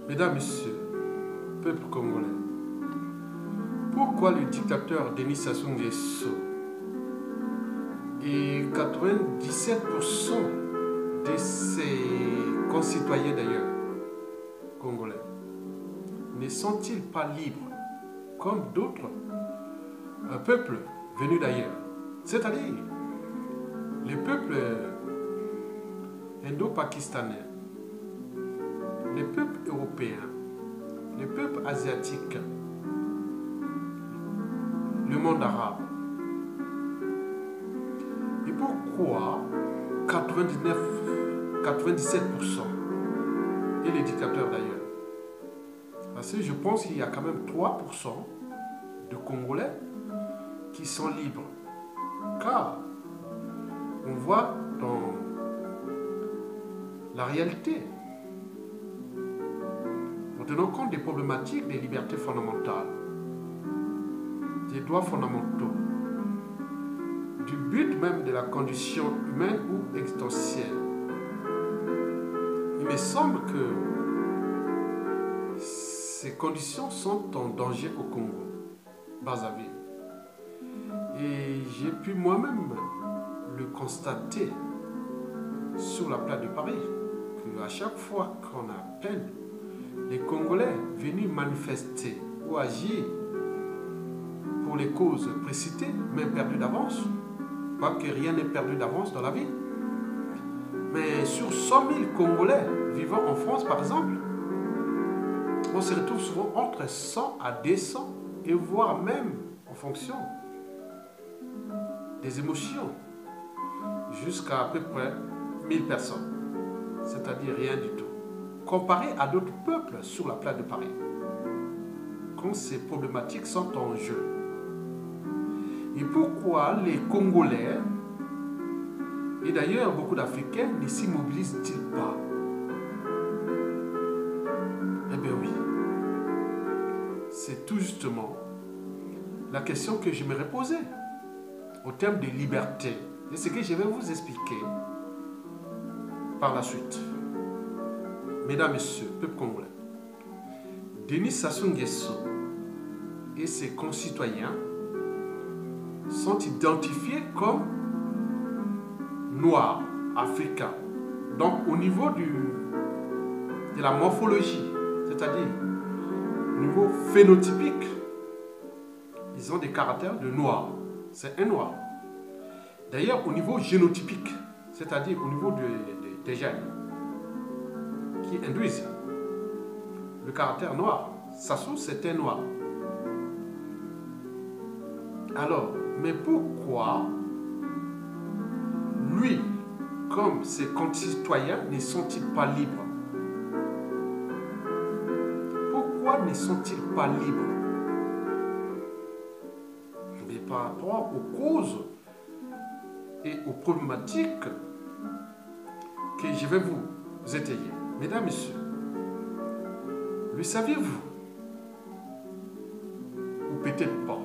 Mesdames, Messieurs, peuple congolais, pourquoi le dictateur Denis Sassou Nguesso et 97% de ses concitoyens d'ailleurs, congolais, ne sont-ils pas libres comme d'autres peuples venus d'ailleurs? C'est-à-dire les peuples indo-pakistanais, les peuples européens, les peuples asiatiques, le monde arabe. Et pourquoi 97% et les dictateurs d'ailleurs? Parce que je pense qu'il y a quand même 3% de Congolais qui sont libres. Car on voit dans la réalité, en tenant compte des problématiques des libertés fondamentales, des droits fondamentaux, du but même de la condition humaine ou existentielle. Il me semble que ces conditions sont en danger au Congo, Brazzaville. Et j'ai pu moi-même le constater sur la place de Paris, qu'à chaque fois qu'on appelle les Congolais venus manifester ou agir pour les causes précitées, mais perdues d'avance, pas que rien n'est perdu d'avance dans la vie, mais sur 100 000 Congolais vivant en France par exemple, on se retrouve souvent entre 100 à 200 et voire même en fonction des émotions jusqu'à peu près 1000 personnes, c'est-à-dire rien du tout, comparé à d'autres peuples sur la place de Paris, quand ces problématiques sont en jeu. Et pourquoi les Congolais, et d'ailleurs beaucoup d'Africains, ne s'immobilisent-ils pas? Eh bien oui, c'est tout justement la question que je me posée au terme de liberté. Et ce que je vais vous expliquer par la suite. Mesdames, Messieurs, peuple congolais, Denis Sassou Nguesso et ses concitoyens sont identifiés comme noirs, africains. Donc au niveau de la morphologie, c'est-à-dire au niveau phénotypique, ils ont des caractères de noirs. C'est un noir. D'ailleurs, au niveau génotypique, c'est-à-dire au niveau des gènes qui induisent le caractère noir, Sassou, c'est un noir. Alors, mais pourquoi lui, comme ses concitoyens, ne sont-ils pas libres? Pourquoi ne sont-ils pas libres? Mais par rapport aux causes et aux problématiques que je vais vous étayer. Mesdames, Messieurs, le saviez-vous? Ou peut-être pas.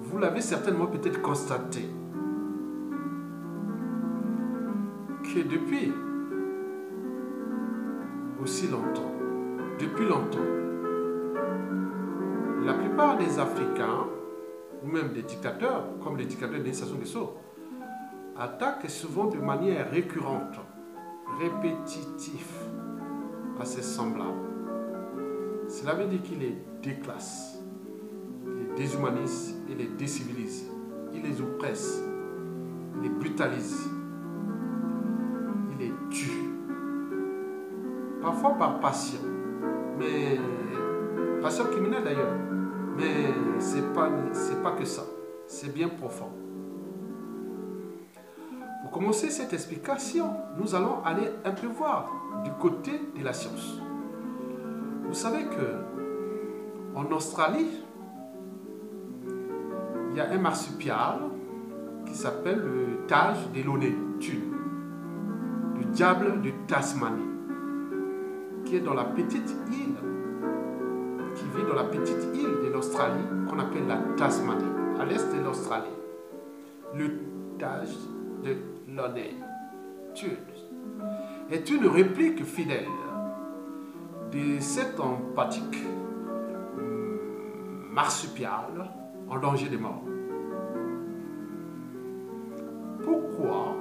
Vous l'avez certainement peut-être constaté que depuis aussi longtemps, la plupart des Africains, ou même des dictateurs, comme le dictateur Denis Sassou Nguesso, attaquent souvent de manière récurrente, répétitive, assez semblable. Cela veut dire qu'il les déclasse, il les déshumanise, il les décivilise, il les oppresse, il les brutalise, il les tue. Parfois par passion, mais passion criminelle d'ailleurs. Mais c'est pas que ça, c'est bien profond. Pour commencer cette explication, nous allons aller un peu voir du côté de la science. Vous savez que en Australie, il y a un marsupial qui s'appelle le Tage de Looney-Tunes, le diable de Tasmanie, qui est dans la petite île, qui vit dans la petite île de l'Australie qu'on appelle la Tasmanie, à l'est de l'Australie. Le Tage de Looney-Tunes est une réplique fidèle de cet empathique marsupial en danger de mort. Pourquoi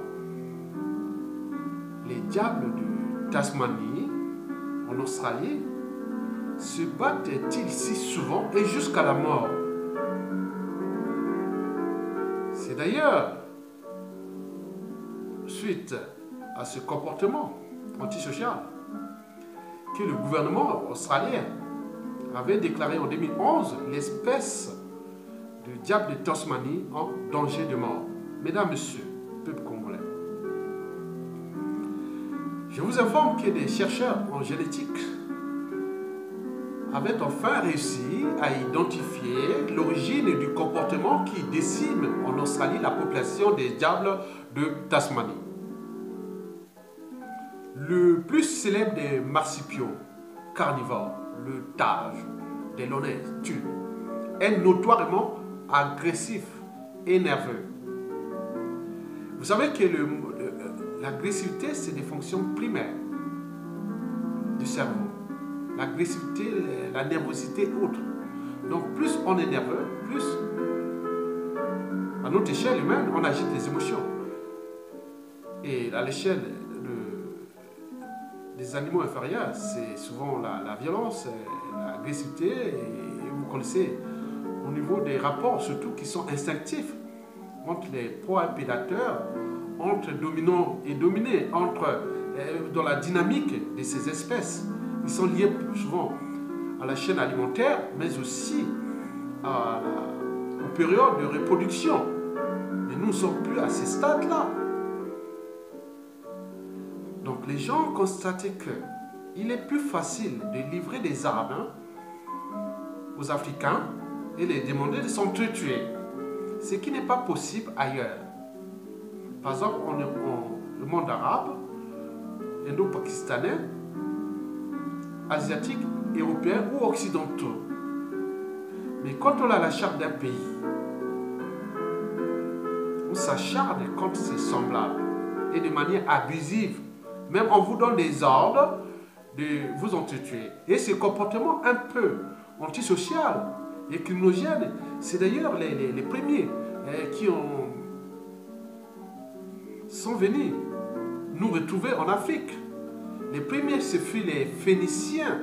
les diables de Tasmanie en Australie se battent-ils si souvent et jusqu'à la mort? C'est d'ailleurs suite à ce comportement antisocial que le gouvernement australien avait déclaré en 2011 l'espèce de diable de Tasmanie en danger de mort. Mesdames, Messieurs, peuple congolais, je vous informe que des chercheurs en génétique avaient enfin réussi à identifier l'origine du comportement qui décime en Australie la population des diables de Tasmanie. Le plus célèbre des marsupiaux carnivores, le tage des Looney Tunes, est notoirement agressif et nerveux. Vous savez que l'agressivité, c'est des fonctions primaires du cerveau. L'agressivité, la nervosité et autres. Donc plus on est nerveux, plus à notre échelle humaine, on agite les émotions. Et à l'échelle des animaux inférieurs, c'est souvent la violence, l'agressivité, et vous connaissez au niveau des rapports, surtout qui sont instinctifs, entre les proies et prédateurs, entre dominants et dominés, dans la dynamique de ces espèces. Ils sont liés souvent à la chaîne alimentaire, mais aussi aux périodes de reproduction. Mais nous ne sommes plus à ces stades-là. Donc les gens ont constaté qu'il est plus facile de livrer des armes aux Africains et les demander de s'entretuer, ce qui n'est pas possible ailleurs. Par exemple, le monde arabe, indo-pakistanais, asiatiques, européens ou occidentaux. Mais quand on a la charte d'un pays, on s'acharne contre ses semblables et de manière abusive. Même on vous donne des ordres de vous entretuer. Et ce comportement un peu antisocial et criminogène, c'est d'ailleurs les premiers qui sont venus nous retrouver en Afrique. Les premiers, ce furent les Phéniciens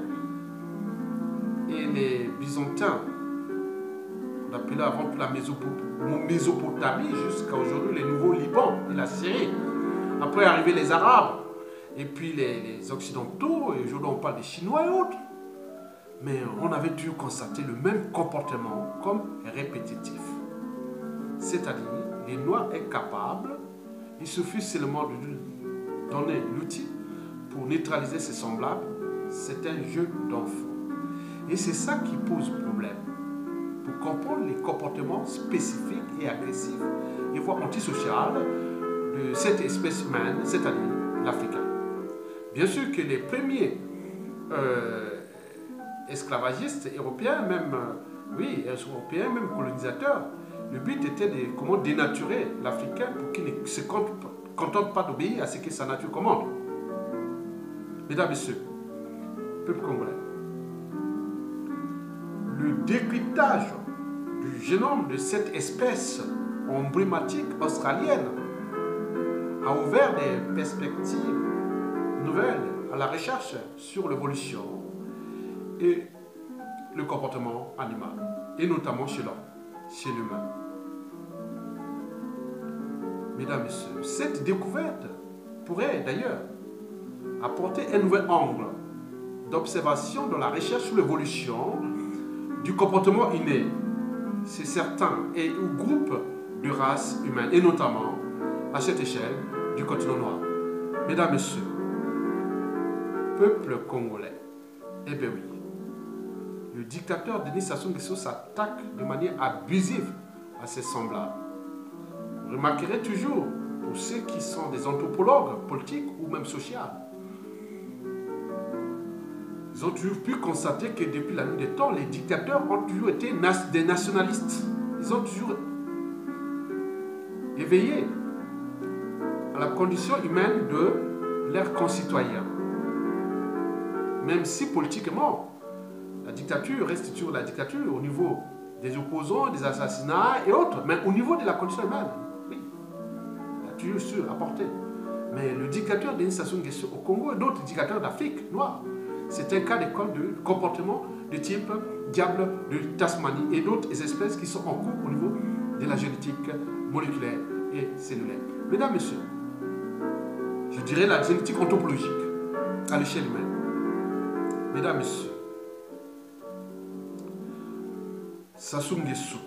et les Byzantins. On appelait avant tout la Mésopotamie jusqu'à aujourd'hui les nouveaux Liban et la Syrie. Après arrivaient les Arabes et puis les Occidentaux, et aujourd'hui on parle des Chinois et autres. Mais on avait dû constater le même comportement comme répétitif. C'est-à-dire, les Noirs est capable, il suffit seulement de lui donner l'outil pour neutraliser ses semblables. C'est un jeu d'enfant. Et c'est ça qui pose problème. Pour comprendre les comportements spécifiques et agressifs et voire antisociaux de cette espèce humaine, c'est-à-dire l'Africain. Bien sûr que les premiers esclavagistes européens, même colonisateurs, le but était de comment dénaturer l'Africain pour qu'il ne se contente pas d'obéir à ce que sa nature commande. Mesdames et messieurs, peuple congolais, le décryptage du génome de cette espèce emblématique australienne a ouvert des perspectives nouvelles à la recherche sur l'évolution et le comportement animal, et notamment chez l'homme, chez l'humain. Mesdames et messieurs, cette découverte pourrait d'ailleurs apporter un nouvel angle d'observation dans la recherche sur l'évolution du comportement inné chez certains et ou groupes de races humaines, et notamment à cette échelle du continent noir. Mesdames et messieurs, peuple congolais, eh bien oui, le dictateur Denis Sassou Nguesso s'attaque de manière abusive à ses semblables. Vous remarquerez toujours, pour ceux qui sont des anthropologues politiques ou même sociaux, ils ont toujours pu constater que depuis la nuit des temps, les dictateurs ont toujours été des nationalistes. Ils ont toujours éveillé à la condition humaine de leurs concitoyens. Même si politiquement, la dictature reste toujours la dictature au niveau des opposants, des assassinats et autres. Mais au niveau de la condition humaine, oui, il a toujours su apporter. Mais le dictateur Denis Sassou Nguesso au Congo et d'autres dictateurs d'Afrique noire, c'est un cas d'école de comportement de type diable de Tasmanie et d'autres espèces qui sont en cours au niveau de la génétique moléculaire et cellulaire. Mesdames, Messieurs, je dirais la génétique anthropologique à l'échelle humaine. Mesdames, Messieurs, Sassou Nguesso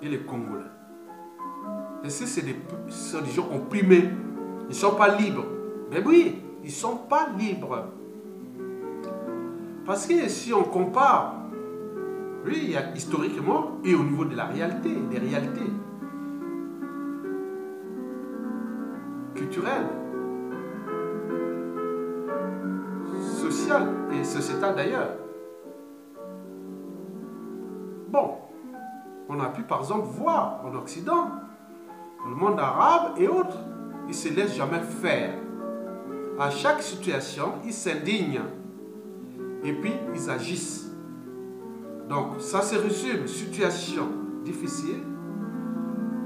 et les Congolais, et si c'est des gens opprimés, ils ne sont pas libres. Mais oui, ils ne sont pas libres. Parce que si on compare, oui, il y a historiquement et au niveau de la réalité, des réalités culturelles, sociales et sociétales d'ailleurs. Bon, on a pu par exemple voir en Occident, dans le monde arabe et autres, ils ne se laissent jamais faire. À chaque situation, ils s'indignent et puis ils agissent. Donc ça se résume, situation difficile,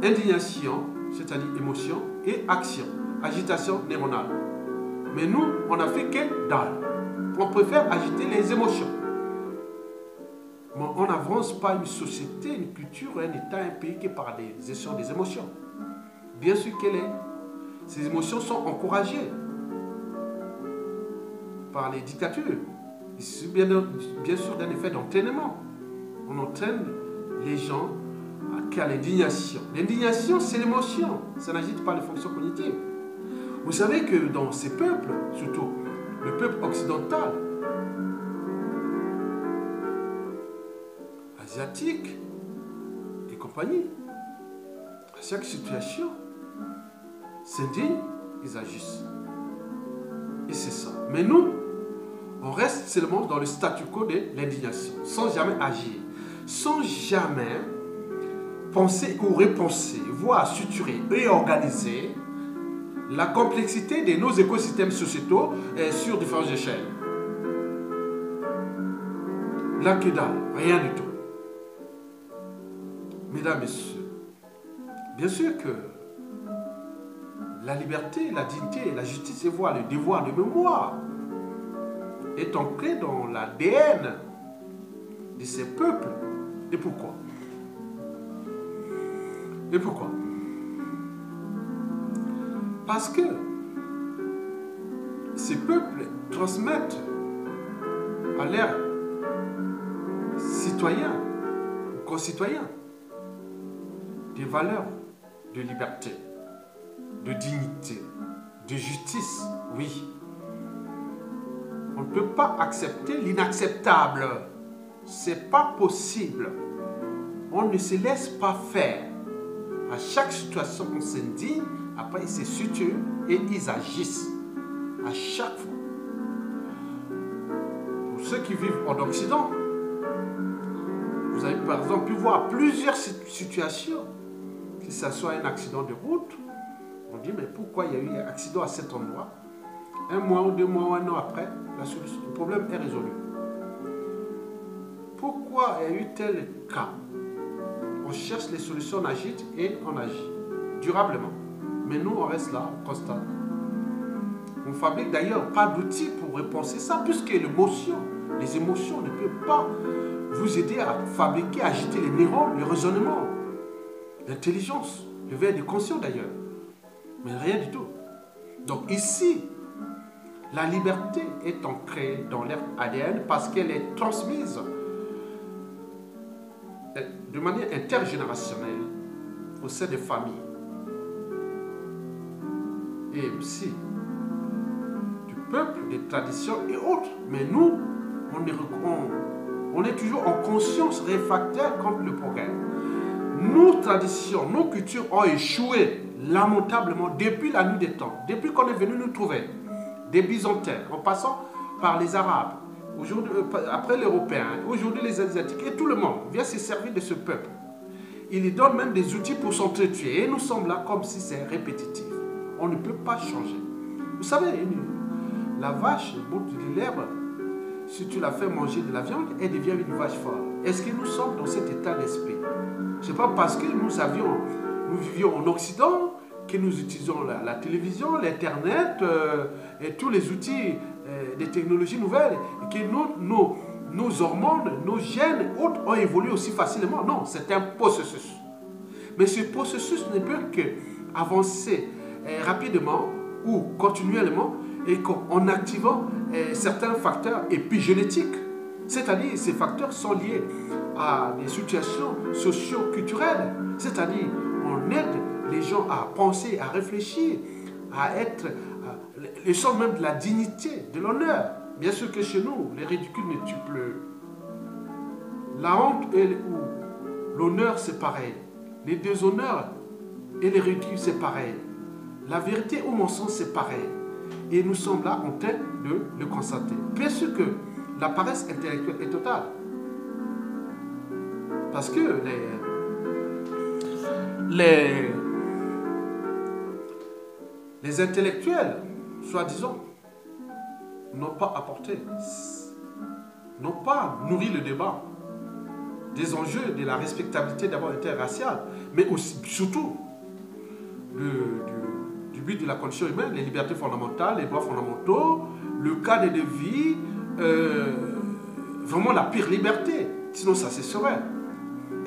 indignation, c'est-à-dire émotion, et action, agitation neuronale. Mais nous, on n'a fait que dalle. On préfère agiter les émotions. Mais on n'avance pas une société, une culture, un État, un pays que par des gestions des émotions. Bien sûr ces émotions sont encouragées par les dictatures. C'est bien sûr d'un effet d'entraînement. On entraîne les gens à l'indignation. L'indignation, c'est l'émotion. Ça n'agite pas les fonctions cognitives. Vous savez que dans ces peuples, surtout le peuple occidental, asiatique et compagnie, à chaque situation, s'indignent, ils agissent. Et c'est ça. Mais nous, on reste seulement dans le statu quo de l'indignation, sans jamais agir, sans jamais penser ou repenser, voire suturer et organiser la complexité de nos écosystèmes sociétaux sur différentes échelles. Là que dalle, rien du tout. Mesdames, Messieurs, bien sûr que la liberté, la dignité, la justice et voire le devoir de mémoire est ancré dans l'ADN de ces peuples. Et pourquoi? Et pourquoi? Parce que ces peuples transmettent à leurs citoyens ou concitoyens des valeurs de liberté, de dignité, de justice, oui. On ne peut pas accepter l'inacceptable. C'est pas possible. On ne se laisse pas faire. À chaque situation, on s'indigne, après ils se situent et ils agissent. À chaque fois. Pour ceux qui vivent en Occident, vous avez par exemple pu voir plusieurs situations. Que ce soit un accident de route, on dit mais pourquoi il y a eu un accident à cet endroit? Un mois ou 2 mois ou 1 an après, le problème est résolu. Pourquoi il y a eu tel cas? On cherche les solutions, on agite et on agit durablement. Mais nous, on reste là, on constate. On fabrique d'ailleurs pas d'outils pour repenser ça, puisque l'émotion, les émotions ne peuvent pas vous aider à fabriquer, à agiter les neurones, le raisonnement, l'intelligence, le verre de conscience d'ailleurs. Mais rien du tout. Donc ici, la liberté est ancrée dans leur ADN parce qu'elle est transmise de manière intergénérationnelle au sein des familles. Et aussi du peuple, des traditions et autres. Mais nous, on est toujours en conscience réfractaire contre le progrès. Nos traditions, nos cultures ont échoué lamentablement depuis la nuit des temps, depuis qu'on est venu nous trouver, des Byzantins, en passant par les Arabes, après les Européens, aujourd'hui les Asiatiques, et tout le monde vient se servir de ce peuple. Il lui donne même des outils pour s'entretuer, et nous sommes là comme si c'est répétitif. On ne peut pas changer. Vous savez, La vache bout de l'herbe. Si tu la fais manger de la viande, elle devient une vache folle. Est-ce que nous sommes dans cet état d'esprit? Ce n'est pas parce que nous vivions en Occident que nous utilisons la télévision, l'Internet et tous les outils des technologies nouvelles que nos hormones, nos gènes autres ont évolué aussi facilement. Non, c'est un processus. Mais ce processus ne peut qu'avancer rapidement ou continuellement et en activant certains facteurs épigénétiques. C'est-à-dire ces facteurs sont liés à des situations socio-culturelles. C'est-à-dire on aide les gens à penser, à réfléchir, à être le sens même de la dignité, de l'honneur. Bien sûr que chez nous, les ridicules ne tuent plus. La honte ou l'honneur, c'est pareil. Les déshonneurs et les ridicules, c'est pareil. La vérité ou mensonge, c'est pareil. Et nous sommes là en train de le constater. Bien sûr que la paresse intellectuelle est totale. Parce que les intellectuels, soi-disant, n'ont pas apporté, n'ont pas nourri le débat des enjeux de la respectabilité d'abord interraciale, mais aussi, surtout, du but de la condition humaine, les libertés fondamentales, les droits fondamentaux, le cadre de vie, vraiment la pire liberté. Sinon, ça cesserait.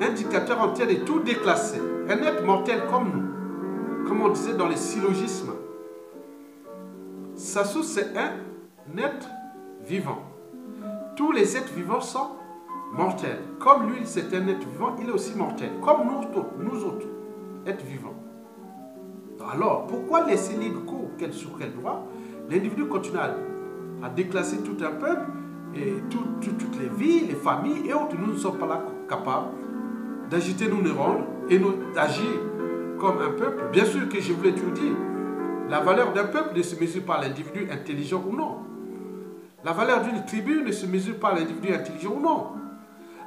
Un dictateur entier est tout déclassé, un être mortel comme nous, comme on disait dans les syllogismes. Sassou, c'est un être vivant. Tous les êtres vivants sont mortels. Comme lui, c'est un être vivant, il est aussi mortel. Comme nous autres, êtres vivants. Alors, pourquoi laisser libre cours sur quel droit l'individu continue à déclasser tout un peuple et toutes les vies, les familles et autres? Nous ne sommes pas là capables d'agiter nos neurones et d'agir comme un peuple. Bien sûr que je vous l'ai toujours dit, la valeur d'un peuple ne se mesure par l'individu intelligent ou non. La valeur d'une tribu ne se mesure pas à l'individu intelligent ou non.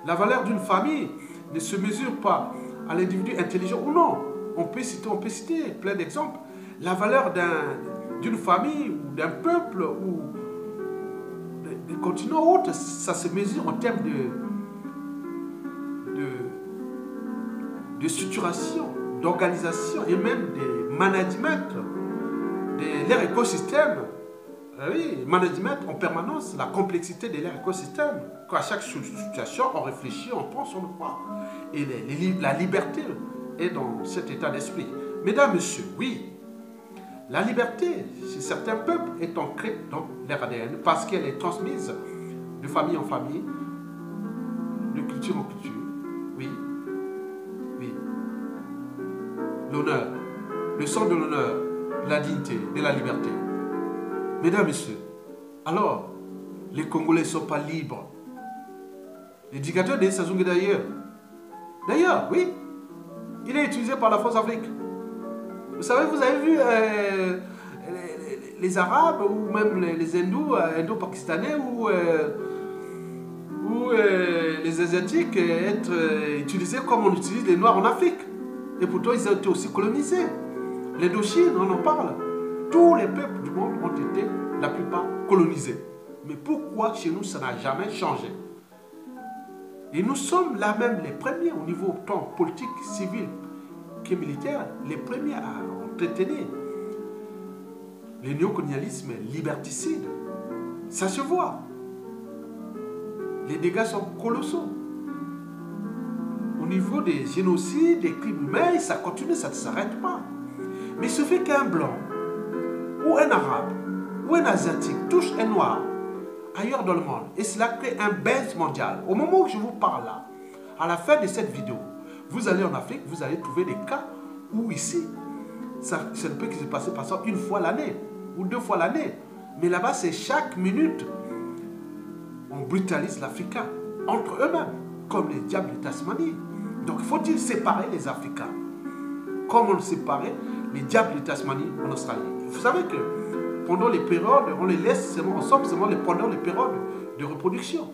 La valeur d'une famille ne se mesure pas à l'individu intelligent ou non. On peut citer plein d'exemples. La valeur d'une famille ou d'un peuple ou des continents autres, ça se mesure en termes de structuration, d'organisation et même de management de leur écosystème. Oui, management en permanence, la complexité de leur écosystème. Qu'à chaque situation, on réfléchit, on pense, on croit. Et la liberté est dans cet état d'esprit. Mesdames, messieurs, oui, la liberté, chez certains peuples, est ancrée dans leur ADN parce qu'elle est transmise de famille en famille, de culture en culture. Oui, oui. L'honneur, le sens de l'honneur, de la dignité, de la liberté. Mesdames, messieurs, alors, les Congolais ne sont pas libres. Les dictateurs de Sassou Nguesso d'ailleurs, oui, il est utilisé par la France Afrique. Vous savez, vous avez vu les Arabes ou même les hindous, indo-pakistanais ou les Asiatiques être utilisés comme on utilise les Noirs en Afrique. Et pourtant, ils ont été aussi colonisés. L'Indochine, on en parle. Tous les peuples du monde ont été, la plupart, colonisés. Mais pourquoi chez nous, ça n'a jamais changé? Et nous sommes là même les premiers au niveau tant politique, civil que militaire, les premiers à entretenir le néocolonialisme liberticide. Ça se voit. Les dégâts sont colossaux. Au niveau des génocides, des crimes humains, ça continue, ça ne s'arrête pas. Mais il suffit qu'un blanc, ou un arabe, ou un asiatique touche un noir ailleurs dans le monde, et cela crée un buzz mondial. Au moment où je vous parle là, à la fin de cette vidéo, vous allez en Afrique, vous allez trouver des cas où ici, ça ne peut que se passer par ça une fois l'année, ou 2 fois l'année. Mais là-bas, c'est chaque minute, on brutalise l'Africain entre eux-mêmes, comme les diables de Tasmanie. Donc, faut-il séparer les Africains, comme on séparait les diables de Tasmanie en Australie? Vous savez que pendant les périodes, on les laisse seulement ensemble, seulement pendant les périodes de reproduction.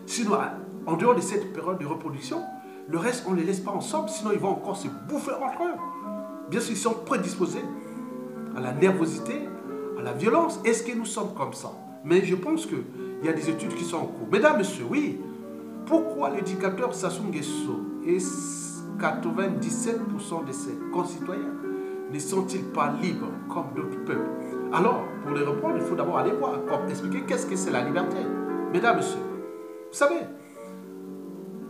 Sinon, en dehors de cette période de reproduction, le reste, on ne les laisse pas ensemble, sinon ils vont encore se bouffer entre eux. Bien sûr, ils sont prédisposés à la nervosité, à la violence. Est-ce que nous sommes comme ça? Mais je pense qu'il y a des études qui sont en cours. Mesdames, messieurs, oui. Pourquoi le dictateur Sassou Nguesso et 97% de ses concitoyens ne sont-ils pas libres comme d'autres peuples? Alors, pour les répondre, il faut d'abord aller voir, expliquer qu'est-ce que c'est la liberté. Mesdames, messieurs, vous savez,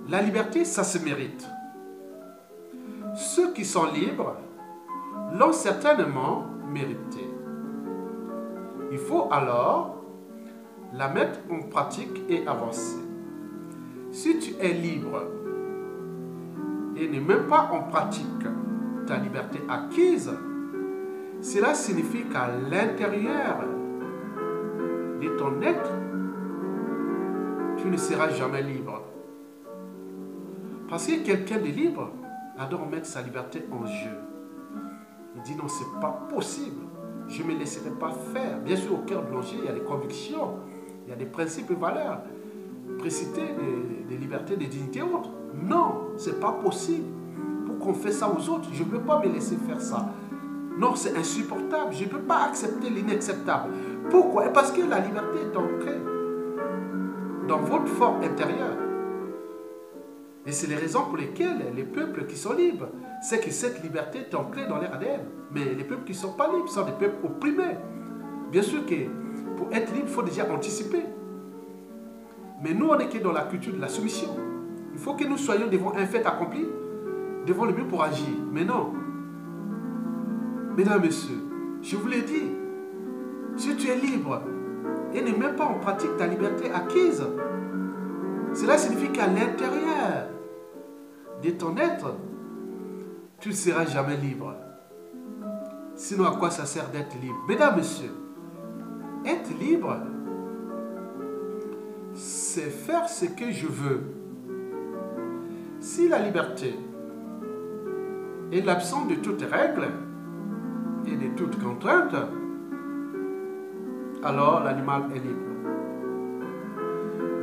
la liberté, ça se mérite. Ceux qui sont libres l'ont certainement mérité. Il faut alors la mettre en pratique et avancer. Si tu es libre et ne mets pas en pratique ta liberté acquise, cela signifie qu'à l'intérieur de ton être, tu ne seras jamais libre. Parce que quelqu'un de libre adore mettre sa liberté en jeu. Il dit non, ce n'est pas possible. Je ne me laisserai pas faire. Bien sûr, au cœur de l'enjeu, il y a des convictions, il y a des principes et valeurs. Préciter des libertés, des dignités et autres. Non, ce n'est pas possible. Pour qu'on fasse ça aux autres, je ne peux pas me laisser faire ça. Non, c'est insupportable. Je ne peux pas accepter l'inacceptable. Pourquoi? Parce que la liberté est ancrée dans votre fort intérieur. Et c'est les raisons pour lesquelles les peuples qui sont libres, c'est que cette liberté est ancrée dans leur ADN. Mais les peuples qui ne sont pas libres sont des peuples opprimés. Bien sûr que pour être libre, il faut déjà anticiper. Mais nous, on est que dans la culture de la soumission. Il faut que nous soyons devant un fait accompli, devant le but pour agir. Mais non. Mesdames, messieurs, je vous l'ai dit, si tu es libre et ne mets pas en pratique ta liberté acquise, cela signifie qu'à l'intérieur de ton être, tu ne seras jamais libre. Sinon, à quoi ça sert d'être libre? Mesdames, messieurs, être libre, c'est faire ce que je veux. Si la liberté est l'absence de toute règle et de toute contrainte, alors l'animal est libre.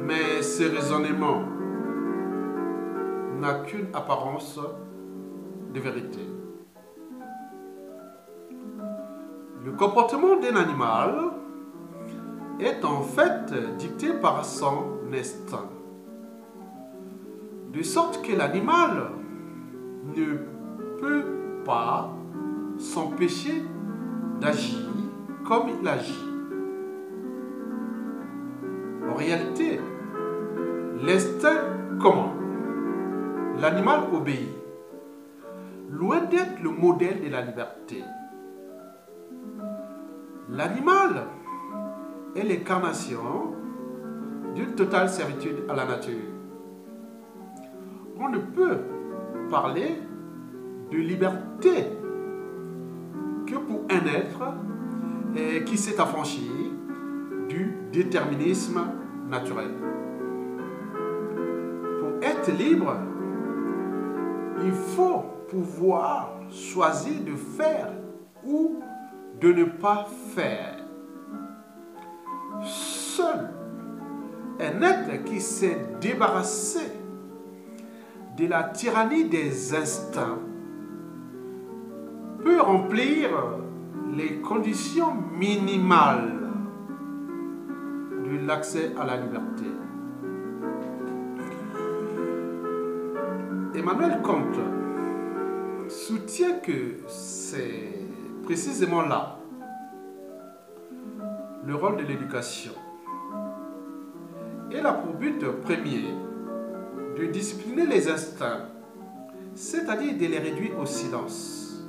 Mais ce raisonnement n'a qu'une apparence de vérité. Le comportement d'un animal est en fait dicté par son instinct. De sorte que l'animal ne peut pas s'empêcher d'agir comme il agit. En réalité, l'instinct commande. L'animal obéit. Loin d'être le modèle de la liberté, l'animal est l'incarnation d'une totale servitude à la nature. On ne peut parler de liberté que pour un être qui s'est affranchi du déterminisme naturel. Pour être libre, il faut pouvoir choisir de faire ou de ne pas faire. Seul un être qui s'est débarrassé de la tyrannie des instincts peut remplir les conditions minimales de l'accès à la liberté. Emmanuel Kant soutient que c'est précisément là le rôle de l'éducation. Elle a pour but premier de discipliner les instincts, c'est-à-dire de les réduire au silence,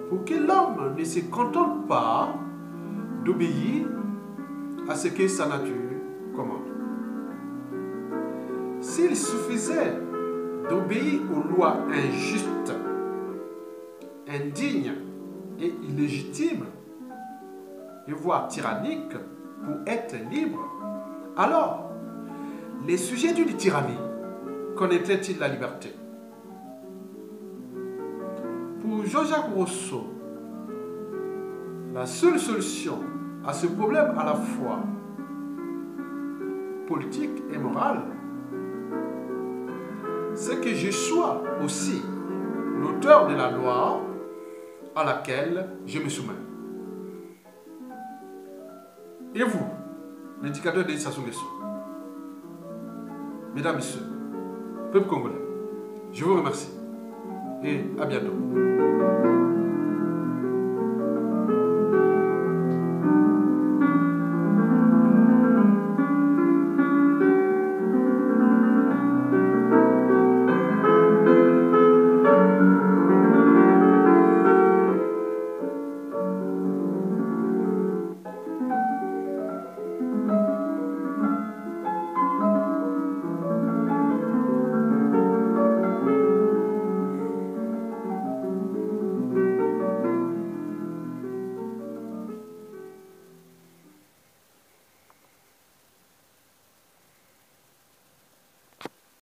pour que l'homme ne se contente pas d'obéir à ce que sa nature commande. S'il suffisait d'obéir aux lois injustes, indignes et illégitimes, et voire tyranniques, pour être libre, alors les sujets d'une tyrannie connaîtraient-ils la liberté? Pour Jean-Jacques Rousseau, la seule solution à ce problème à la fois politique et moral, c'est que je sois aussi l'auteur de la loi à laquelle je me soumets. Et vous, l'éducateur de Sassou Nguesso, mesdames, messieurs, peuple congolais, je vous remercie et à bientôt.